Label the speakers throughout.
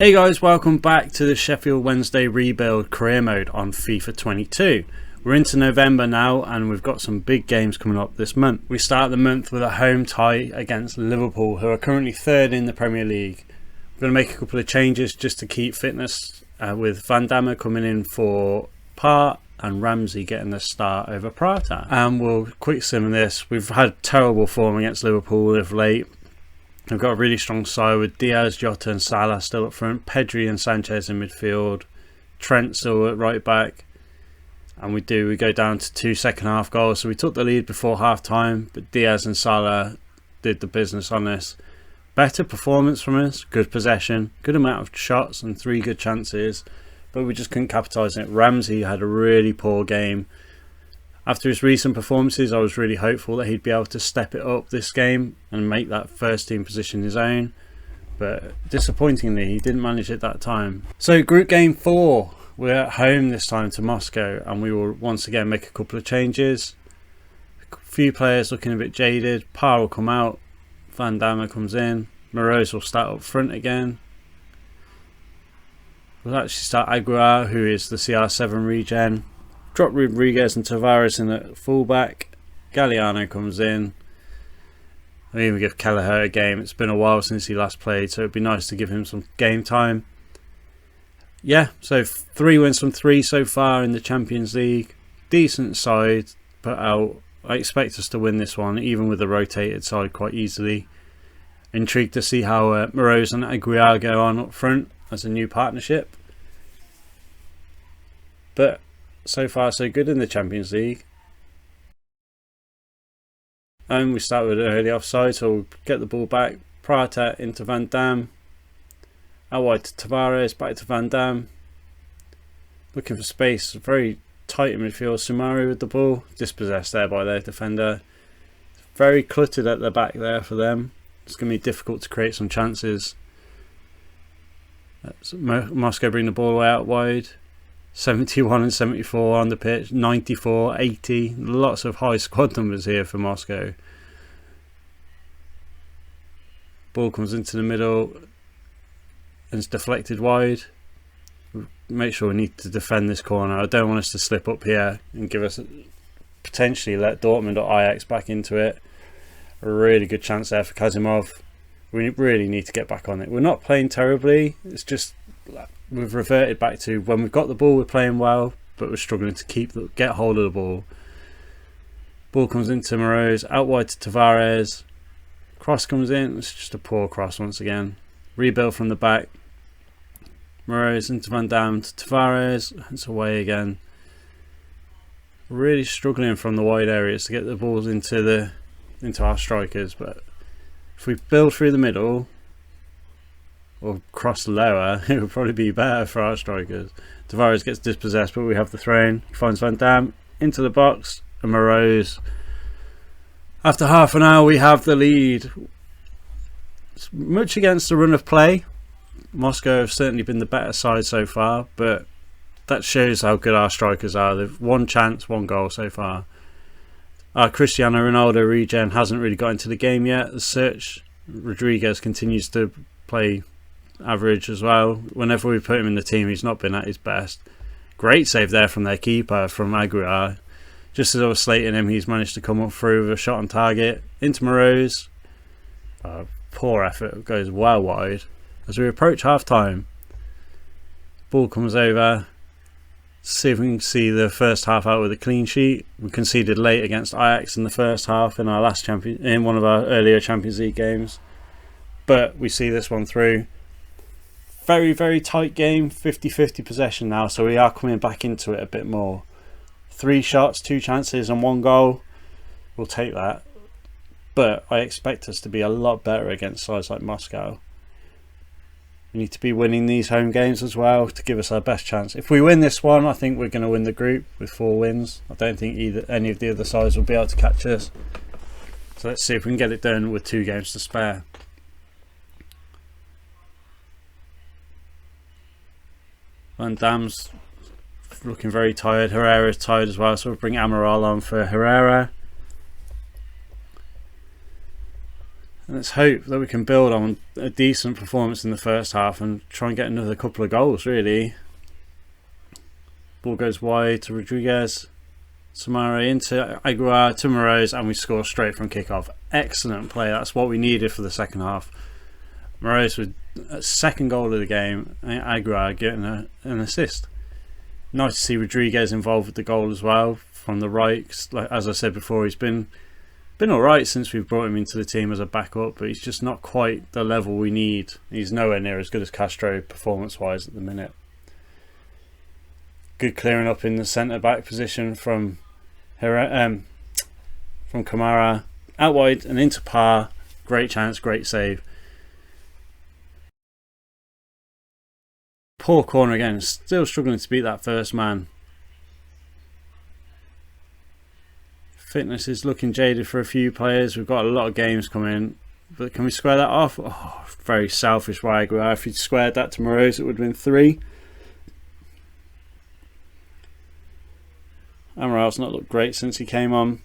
Speaker 1: Hey guys, welcome back to the Sheffield Wednesday rebuild career mode on FIFA 22. We're into November now and we've got some big games coming up this month. We start the month with a home tie against Liverpool, who are currently third in the Premier League. We're going to make a couple of changes just to keep fitness, with Van Damme coming in for Part and Ramsey getting the start over Prata. And we'll quick sim this. We've had terrible form against Liverpool of late. We've got a really strong side with Diaz, Jota and Salah still up front, Pedri and Sanchez in midfield, Trent still at right back, and we go down to 2 second half goals. So we took the lead before half time, but Diaz and Salah did the business on this. Better performance from us, good possession, good amount of shots and 3 good chances, but we just couldn't capitalise on it. Ramsey had a really poor game. After his recent performances, I was really hopeful that he'd be able to step it up this game and make that first team position his own. But disappointingly, he didn't manage it that time. So Group Game 4, we're at home this time to Moscow, and we will once again make a couple of changes. A few players looking a bit jaded. Parr will come out, Van Damme comes in, Morose will start up front again. We'll actually start Aguilar, who is the CR7 regen. Drop Rodriguez and Tavares in at fullback. Galliano comes in. I'll even give Kelleher a game. It's been a while since he last played, so it'd be nice to give him some game time. Yeah, so 3 wins from 3 so far in the Champions League. Decent side put out. I expect us to win this one, even with the rotated side, quite easily. Intrigued to see how Morose and Aguilar go on up front as a new partnership. But so far so good in the Champions League. And we start with an early offside, so we'll get the ball back. Prata into Van Damme. Out wide to Tavares, back to Van Damme. Looking for space, very tight in midfield. Sumari with the ball, dispossessed there by their defender. Very cluttered at the back there for them. It's going to be difficult to create some chances. Moscow bring the ball out wide. 71 and 74 on the pitch, 94, 80, lots of high squad numbers here for Moscow. Ball comes into the middle and it's deflected wide. Make sure we need to defend this corner. I don't want us to slip up here and give us, potentially let Dortmund or Ajax back into it. A really good chance there for Kazimov. We really need to get back on it. We're not playing terribly, it's just we've reverted back to when we've got the ball, we're playing well, but we're struggling to get hold of the ball. Ball comes into Morose, out wide to Tavares. Cross comes in, it's just a poor cross once again. Rebuild from the back. Morose into Van Damme to Tavares, it's away again. Really struggling from the wide areas to get the balls into our strikers, but if we build through the middle or cross lower, it would probably be better for our strikers. Tavares gets dispossessed, but we have the throw-in. He finds Van Damme into the box, and Morose. After half an hour, we have the lead. It's much against the run of play. Moscow have certainly been the better side so far, but that shows how good our strikers are. They've 1 chance, 1 goal so far. Our Cristiano Ronaldo regen hasn't really got into the game yet. The search, Rodriguez continues to play average as well. Whenever we put him in the team, he's not been at his best. Great save there from their keeper, from Aguilar. Just as I was slating him, he's managed to come up through with a shot on target. Into Morose. Poor effort, goes well wide. As we approach half time, ball comes over. See if we can see the first half out with a clean sheet. We conceded late against Ajax in the first half in one of our earlier Champions League games, but we see this one through. Very, very tight game, 50-50 possession now, so we are coming back into it a bit more. 3 shots, 2 chances and 1 goal. We'll take that. But I expect us to be a lot better against sides like Moscow. We need to be winning these home games as well to give us our best chance. If we win this one, I think we're going to win the group with 4 wins. I don't think any of the other sides will be able to catch us. So let's see if we can get it done with 2 games to spare. Van Damme's looking very tired. Herrera's tired as well, so we'll bring Amaral on for Herrera. And let's hope that we can build on a decent performance in the first half and try and get another couple of goals, really. Ball goes wide to Rodriguez. Samara into Aguiar to Moreau, and we score straight from kickoff. Excellent play. That's what we needed for the second half. Moreau with a second goal of the game, and Aguiar getting an assist. Nice to see Rodriguez involved with the goal as well from the right. Like, as I said before, he's been alright since we've brought him into the team as a backup, but he's just not quite the level we need. He's nowhere near as good as Castro performance-wise at the minute. Good clearing up in the centre-back position from Kamara, out wide and into Parr. Great chance, great save. Poor corner again, still struggling to beat that first man. Fitness is looking jaded for a few players. We've got a lot of games coming, but can we square that off? Oh, very selfish by Aguiar. If he'd squared that to Moreau, it would have been 3. Amaral's not looked great since he came on.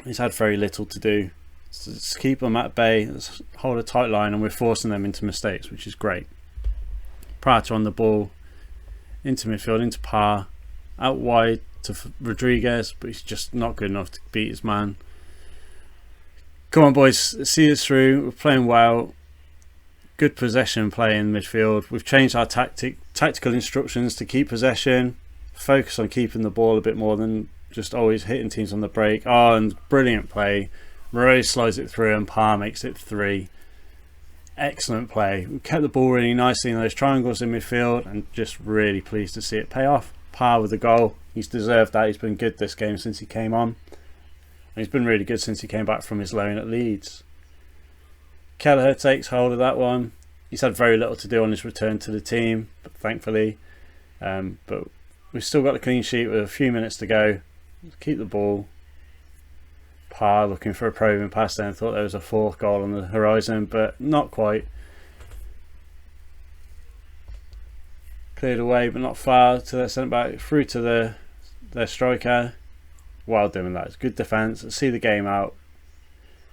Speaker 1: He's had very little to do. So let's keep them at bay, let's hold a tight line, and we're forcing them into mistakes, which is great. Prater on the ball, into midfield, into Parr, out wide to Rodriguez, but he's just not good enough to beat his man. Come on boys, see us through. We're playing well. Good possession play in midfield. We've changed our tactical instructions to keep possession, focus on keeping the ball a bit more than just always hitting teams on the break. Oh, and brilliant play. Moreau slides it through and Parr makes it 3. Excellent play. We kept the ball really nicely in those triangles in midfield, and just really pleased to see it pay off. Parr with the goal. He's deserved that. He's been good this game since he came on. And he's been really good since he came back from his loan at Leeds. Kelleher takes hold of that one. He's had very little to do on his return to the team, but thankfully. But we've still got a clean sheet with a few minutes to go. Keep the ball. Parr looking for a probing pass there, and thought there was a 4th goal on the horizon, but not quite. Cleared away, but not far to their centre back, through to their striker. Well doing that. It's good defence. Let's see the game out.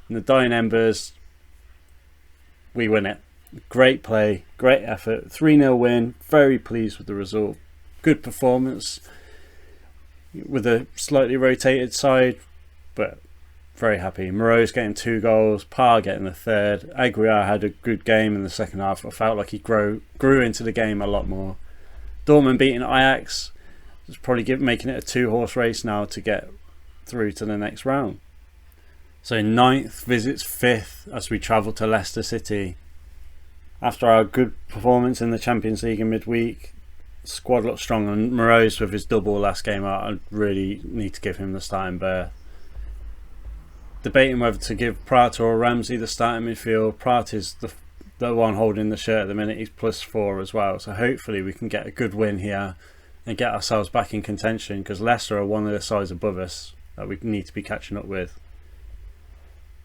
Speaker 1: In the dying embers, we win it. Great play, great effort. 3-0 win. Very pleased with the result. Good performance with a slightly rotated side, but very happy. Moreau's getting 2 goals, Parr getting the 3rd. Aguiar had a good game in the second half. I felt like he grew into the game a lot more. Dortmund beating Ajax. It's probably making it a 2-horse race now to get through to the next round. So 9th visits 5th as we travel to Leicester City. After our good performance in the Champions League in midweek, the squad looks strong, and Moreau's with his double last game out. I really need to give him the starting berth. Debating whether to give Prater or Ramsey the starting midfield. Prater's the one holding the shirt at the minute. He's +4 as well, so hopefully we can get a good win here and get ourselves back in contention, because Leicester are one of the sides above us that we need to be catching up with.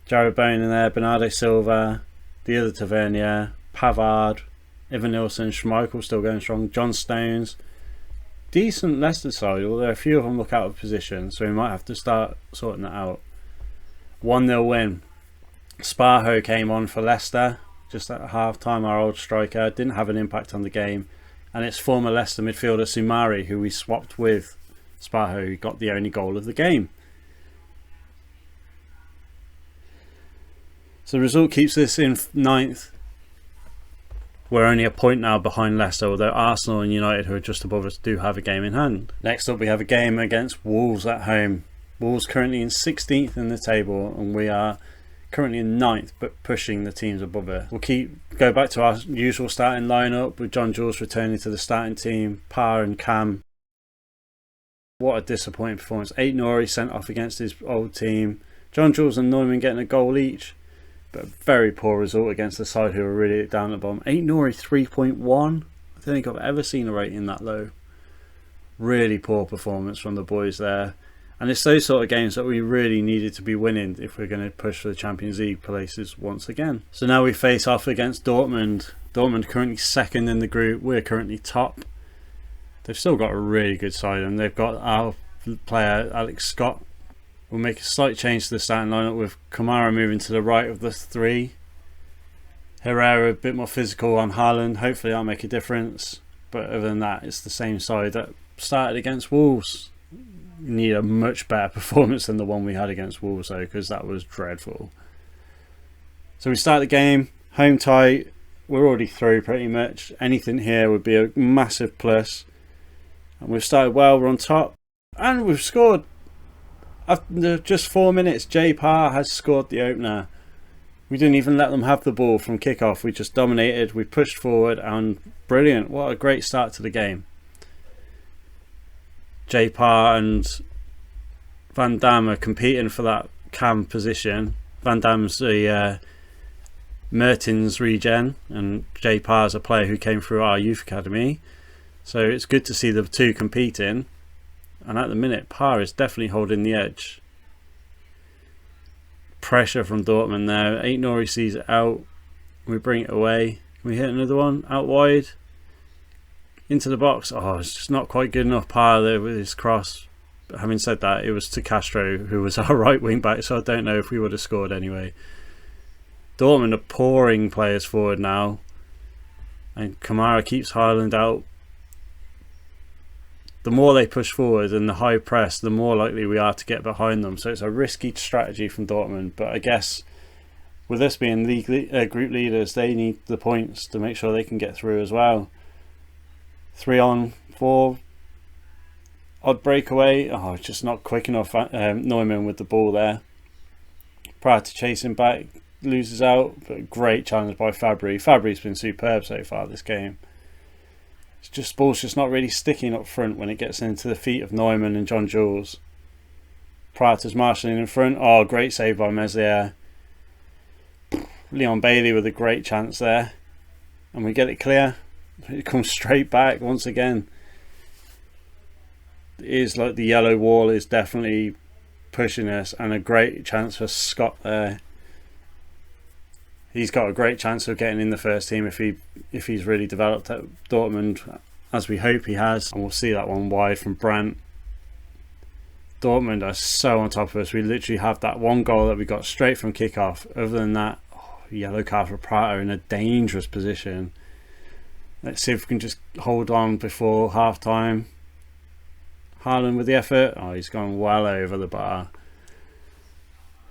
Speaker 1: Jared Bowen in there, Bernardo Silva, the other Tavernier, Pavard, Ivan Nilsson, Schmeichel still going strong, John Stones. Decent Leicester side, although a few of them look out of position, so we might have to start sorting that out. 1-0 win. Sparho came on for Leicester just at half time. Our old striker didn't have an impact on the game, and it's former Leicester midfielder Sumari, who we swapped with Sparho, who got the only goal of the game. So the result keeps us in 9th. We're only a point now behind Leicester, although Arsenal and United, who are just above us, do have a game in hand. Next up we have a game against Wolves at home. Wolves currently in 16th in the table, and we are currently in 9th, but pushing the teams above it. We'll go back to our usual starting lineup, with John Jules returning to the starting team, Parr and Cam. What a disappointing performance. Aït-Nouri sent off against his old team. John Jules and Neumann getting a goal each, but a very poor result against the side who are really down at the bottom. Aït-Nouri 3.1. I don't think I've ever seen a rating that low. Really poor performance from the boys there. And it's those sort of games that we really needed to be winning if we're going to push for the Champions League places once again. So now we face off against Dortmund. Dortmund currently 2nd in the group. We're currently top. They've still got a really good side, and they've got our player Alex Scott. We'll make a slight change to the starting lineup, with Kamara moving to the right of the 3 Herrera a bit more physical on Haaland. Hopefully that'll make a difference. But other than that, it's the same side that started against Wolves. We need a much better performance than the one we had against Wolves, though, because that was dreadful. So we start the game, home tight. We're already through pretty much. Anything here would be a massive plus. And we've started well, we're on top. And we've scored. After just 4 minutes, Jay Parr has scored the opener. We didn't even let them have the ball from kickoff. We just dominated, we pushed forward, and brilliant. What a great start to the game. Jay Parr and Van Damme are competing for that cam position. Van Damme's the Mertens regen, and Jay Parr's a player who came through our youth academy. So it's good to see the two competing. And at the minute, Parr is definitely holding the edge. Pressure from Dortmund there. Ain't Nori sees it out. We bring it away. Can we hit another one? Out wide. Into the box. Oh, it's just not quite good enough. Parr there with his cross. But having said that, it was to Castro, who was our right wing back, so I don't know if we would have scored anyway. Dortmund are pouring players forward now. And Kamara keeps Haaland out. The more they push forward and the high press, the more likely we are to get behind them. So it's a risky strategy from Dortmund. But I guess with us being group leaders, they need the points to make sure they can get through as well. 3 on 4. Odd breakaway. Oh, it's just not quick enough. Neumann with the ball there. Prior to chasing back, loses out. But great challenge by Fabry. Fabry's been superb so far this game. It's just ball's just not really sticking up front when it gets into the feet of Neumann and John Jules. Prater's marshalling in front. Oh, great save by Meslier. Leon Bailey with a great chance there. And we get it clear. It comes straight back once again. It is like the yellow wall is definitely pushing us, and a great chance for Scott there. He's got a great chance of getting in the first team if he's really developed at Dortmund, as we hope he has. And we'll see that one wide from Brandt. Dortmund are so on top of us. We literally have that one goal that we got straight from kickoff. Other than that, yellow card for Prater in a dangerous position. Let's see if we can just hold on before half time. Haaland with the effort. Oh, he's gone well over the bar.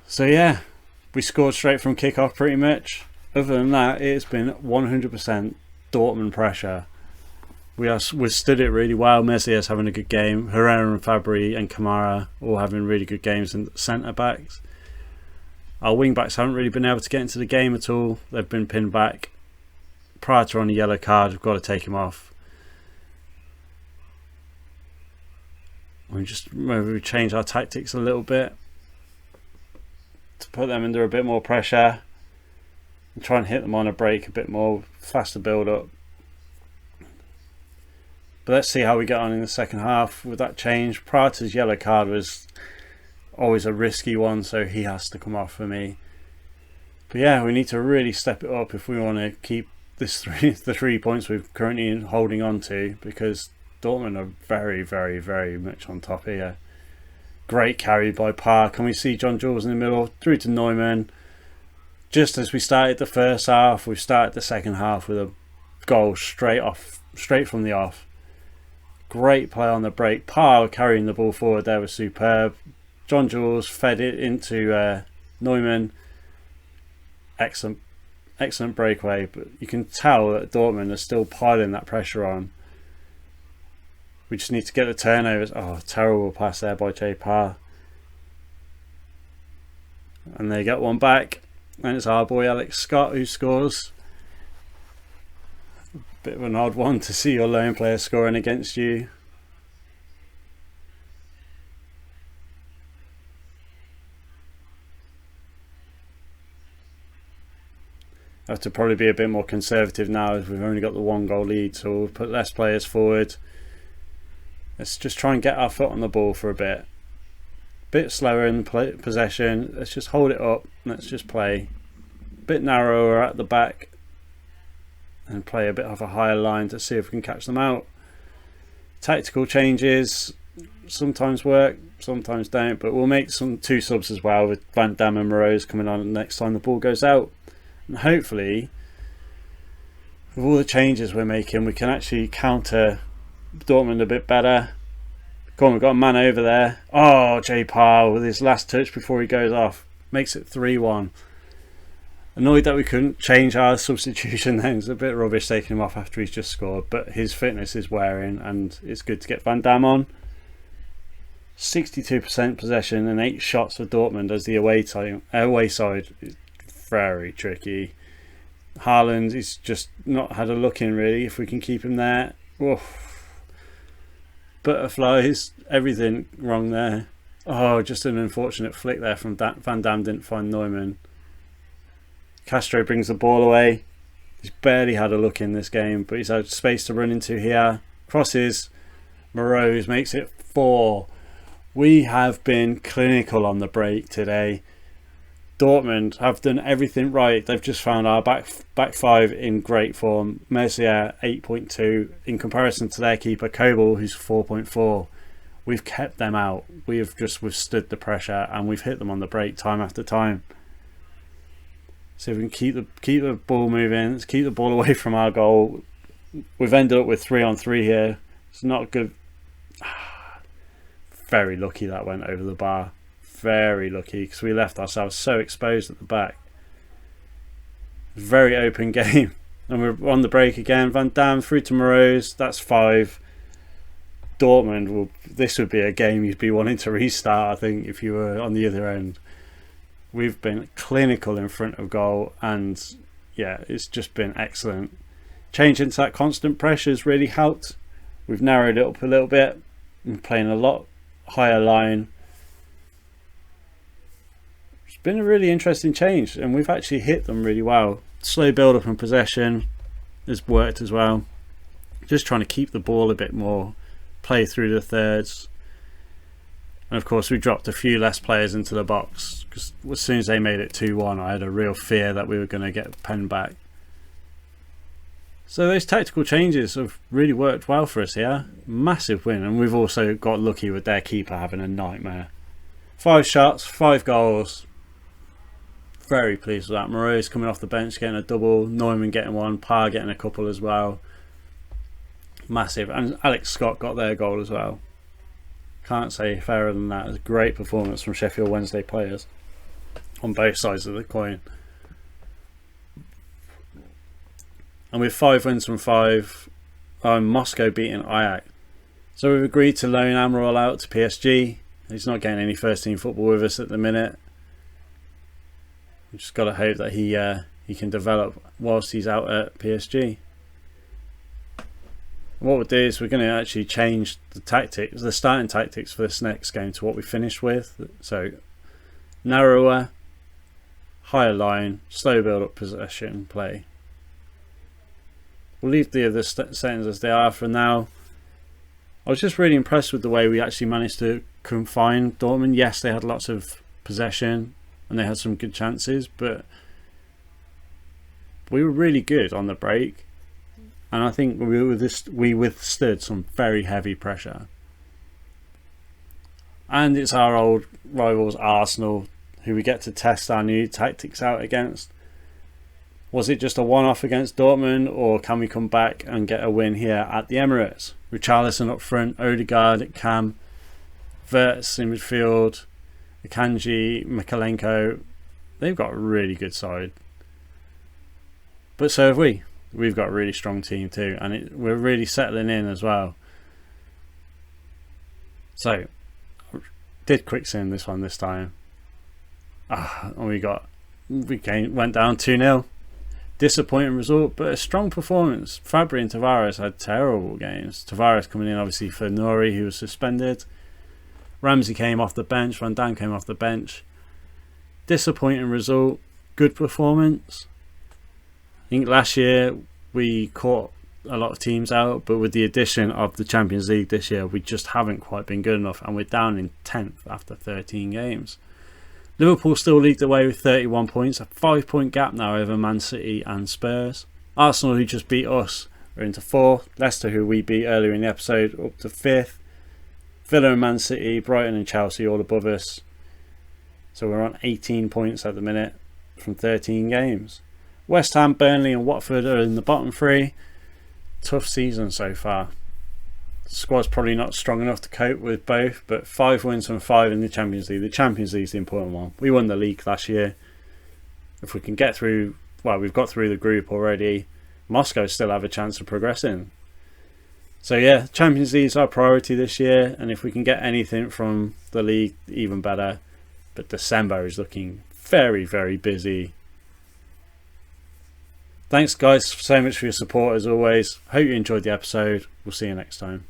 Speaker 1: So yeah, we scored straight from kickoff pretty much. Other than that, it's been 100% Dortmund pressure. We've stood it really well. Messier's having a good game. Herrera and Fabry and Kamara all having really good games, and centre backs. Our wing backs haven't really been able to get into the game at all. They've been pinned back. Prater on a yellow card, we've got to take him off. We change our tactics a little bit to put them under a bit more pressure and try and hit them on a break a bit more, faster build up. But let's see how we get on in the second half with that change. Prater's yellow card was always a risky one, so he has to come off for me. But yeah, we need to really step it up if we want to keep the 3 points we're currently holding on to, because Dortmund are very, very, very much on top here. Great carry by Parr. Can we see John Jules in the middle? Through to Neumann. Just as we started the first half, we've started the second half with a goal straight from the off. Great play on the break. Parr carrying the ball forward there was superb. John Jules fed it into Neumann. Excellent breakaway. But you can tell that Dortmund are still piling that pressure on. We just need to get the turnovers. Oh, terrible pass there by Jay Parr. And they get one back. And it's our boy Alex Scott who scores. Bit of an odd one to see your lone player scoring against you. I have to probably be a bit more conservative now, as we've only got the 1 goal lead, so we'll put less players forward. Let's just try and get our foot on the ball for a bit. Bit slower in possession. Let's just hold it up. Let's just play. Bit narrower at the back. And play a bit of a higher line to see if we can catch them out. Tactical changes sometimes work, sometimes don't. But we'll make 2 subs as well, with Van Damme and Moreau coming on next time the ball goes out. And hopefully with all the changes we're making, we can actually counter Dortmund a bit better. Come on, we've got a man over there. Oh, J. Parr with his last touch before he goes off. Makes it 3-1. Annoyed that we couldn't change our substitution then. It's a bit rubbish taking him off after he's just scored. But his fitness is wearing and it's good to get Van Dam on. 62% possession and 8 shots for Dortmund as the away side. Is very tricky. Haaland, he's just not had a look in really. If we can keep him there. Oof. Butterflies, everything wrong there. Oh, just an unfortunate flick there from Van Dam, didn't find Neumann. Castro brings the ball away. He's barely had a look in this game, but he's had space to run into here. Crosses. Morose makes it 4. We have been clinical on the break today. Dortmund have done everything right. They've just found our back 5 in great form. Mercier 8.2 in comparison to their keeper Kobel, who's 4.4. We've kept them out. We have just withstood the pressure and we've hit them on the break time after time. So we can keep the ball moving. Let's keep the ball away from our goal. We've ended up with 3-on-3 here. It's not good. Very lucky that went over the bar. Very lucky because we left ourselves so exposed at the back. Very open game. And we're on the break again. Van Dam through to Morose. That's 5. Dortmund, this would be a game you'd be wanting to restart, I think, if you were on the other end. We've been clinical in front of goal and yeah, it's just been excellent. Change into that constant pressure has really helped. We've narrowed it up a little bit. We're playing a lot higher line. It's been a really interesting change and we've actually hit them really well. Slow build up and possession has worked as well. Just trying to keep the ball a bit more, play through the thirds. And of course we dropped a few less players into the box because as soon as they made it 2-1 I had a real fear that we were going to get penned back. So those tactical changes have really worked well for us here. Massive win, and we've also got lucky with their keeper having a nightmare. 5 shots, 5 goals. Very pleased with that. Morose coming off the bench getting a double, Neumann getting one, Parr getting a couple as well. Massive, and Alex Scott got their goal as well. Can't say fairer than that. It's a great performance from Sheffield Wednesday players on both sides of the coin. And with 5 wins from 5, Moscow beating Ajax. So we've agreed to loan Amaral out to PSG. He's not getting any first team football with us at the minute. We've just got to hope that he can develop whilst he's out at PSG. What we'll do is we're going to actually change the starting tactics for this next game to what we finished with. So narrower, higher line, slow build up possession play. We'll leave the other settings as they are for now. I was just really impressed with the way we actually managed to confine Dortmund. Yes, they had lots of possession and they had some good chances, but we were really good on the break. And I think we withstood some very heavy pressure. And it's our old rivals Arsenal who we get to test our new tactics out against. Was it just a one-off against Dortmund, or can we come back and get a win here at the Emirates? Richarlison up front, Odegaard at cam, Wirtz in midfield, Akanji, Mikalenko. They've got a really good side. But so have we. We've got a really strong team too, and we're really settling in as well. So, did quick sim this one this time. And we went down 2-0. Disappointing result, but a strong performance. Fabry and Tavares had terrible games. Tavares coming in obviously for Nuri, who was suspended. Ramsey came off the bench. Van Dam came off the bench. Disappointing result. Good performance. I think last year we caught a lot of teams out, but with the addition of the Champions League this year, we just haven't quite been good enough, and we're down in 10th after 13 games. Liverpool still lead the way with 31 points, a 5-point gap now over Man City and Spurs. Arsenal, who just beat us, are into 4th. Leicester, who we beat earlier in the episode, up to 5th. Villa and Man City, Brighton and Chelsea all above us. So we're on 18 points at the minute from 13 games. West Ham, Burnley and Watford are in the bottom three. Tough season so far. The squad's probably not strong enough to cope with both, but 5 wins from 5 in the Champions League. The Champions League's the important one. We won the league last year. If we can get through, well, we've got through the group already. Moscow still have a chance of progressing. So yeah, Champions League is our priority this year, and if we can get anything from the league, even better. But December is looking very, very busy. Thanks guys so much for your support as always. Hope you enjoyed the episode. We'll see you next time.